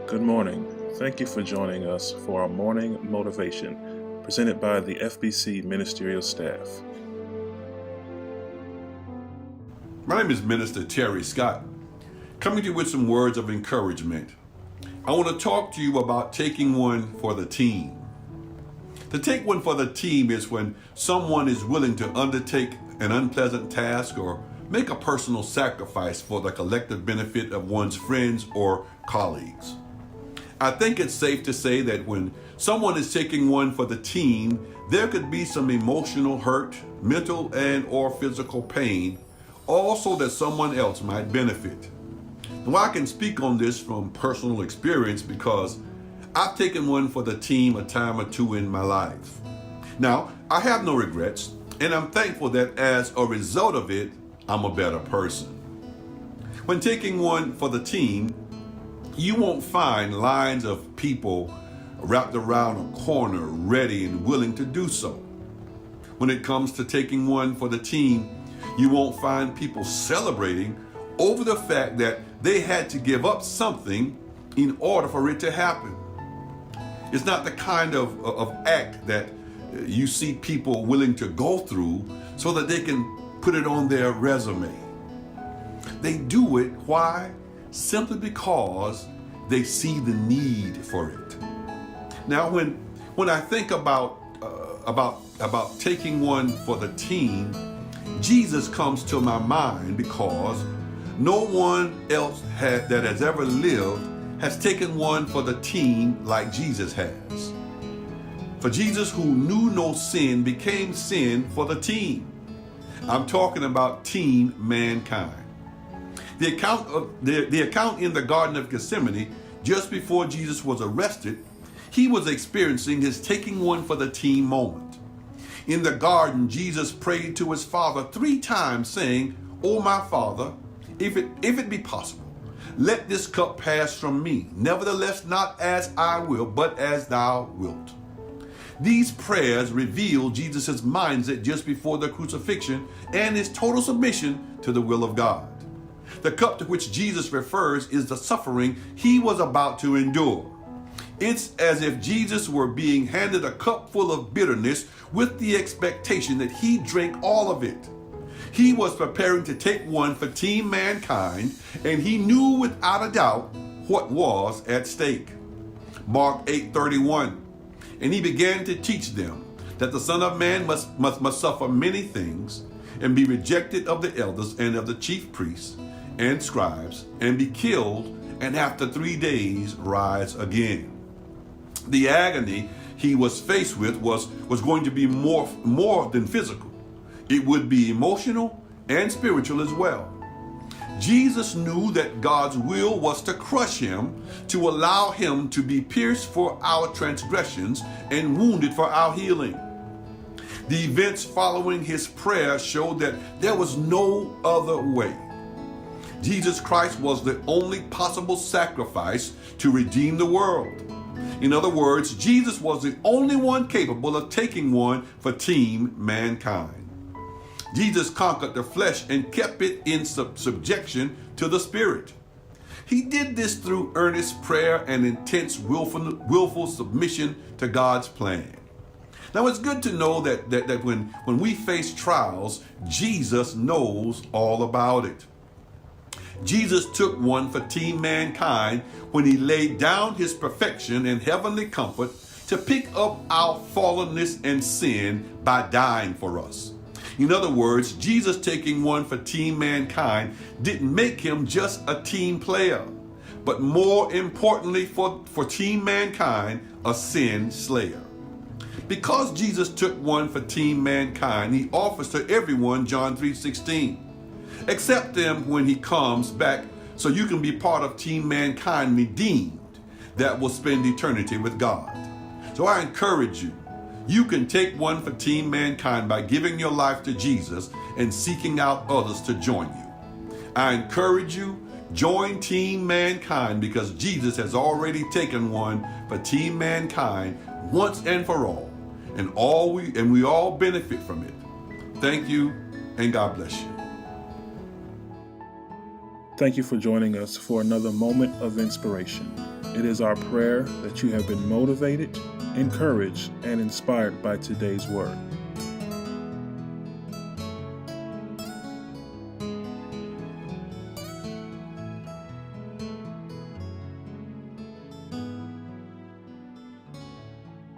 Good morning. Thank you for joining us for our morning motivation presented by the FBC Ministerial staff. My name is Minister Terry Scott, coming to you with some words of encouragement. I want to talk to you about taking one for the team. To take one for the team is when someone is willing to undertake an unpleasant task or make a personal sacrifice for the collective benefit of one's friends or colleagues. I think it's safe to say that when someone is taking one for the team, there could be some emotional hurt, mental and or physical pain, also that someone else might benefit. Now, I can speak on this from personal experience because I've taken one for the team a time or two in my life. Now, I have no regrets, and I'm thankful that as a result of it, I'm a better person. When taking one for the team, you won't find lines of people wrapped around a corner ready and willing to do so. When it comes to taking one for the team, you won't find people celebrating over the fact that they had to give up something in order for it to happen. It's not the kind of act that you see people willing to go through so that they can put it on their resume. They do it, why? Simply because they see the need for it. Now, when I think about taking one for the team, Jesus comes to my mind because no one else that has ever lived has taken one for the team like Jesus has. For Jesus, who knew no sin, became sin for the team. I'm talking about team mankind. The account in the Garden of Gethsemane, just before Jesus was arrested, he was experiencing his taking one for the team moment. In the garden, Jesus prayed to his Father 3 times, saying, "O my Father, if it be possible, let this cup pass from me. Nevertheless, not as I will, but as thou wilt." These prayers reveal Jesus' mindset just before the crucifixion and his total submission to the will of God. The cup to which Jesus refers is the suffering he was about to endure. It's as if Jesus were being handed a cup full of bitterness with the expectation that he drink all of it. He was preparing to take one for team mankind, and he knew without a doubt what was at stake. Mark 8:31. And he began to teach them that the Son of Man must suffer many things and be rejected of the elders and of the chief priests and scribes and be killed, and after 3 days rise again. The agony he was faced with was going to be more than physical. It would be emotional and spiritual as well. Jesus knew that God's will was to crush him, to allow him to be pierced for our transgressions and wounded for our healing. The events following his prayer showed that there was no other way. Jesus Christ was the only possible sacrifice to redeem the world. In other words, Jesus was the only one capable of taking one for team mankind. Jesus conquered the flesh and kept it in subjection to the spirit. He did this through earnest prayer and intense willful submission to God's plan. Now, it's good to know that when we face trials, Jesus knows all about it. Jesus took one for team mankind when he laid down his perfection and heavenly comfort to pick up our fallenness and sin by dying for us. In other words, Jesus taking one for team mankind didn't make him just a team player, but more importantly for team mankind, a sin slayer. Because Jesus took one for team mankind, he offers to everyone John 3:16. Accept him when he comes back so you can be part of team mankind redeemed that will spend eternity with God. So I encourage you, you can take one for team mankind by giving your life to Jesus and seeking out others to join you. I encourage you, join team mankind because Jesus has already taken one for team mankind once and for all, and we all benefit from it. Thank you, and God bless you. Thank you for joining us for another moment of inspiration. It is our prayer that you have been motivated, encouraged, and inspired by today's word.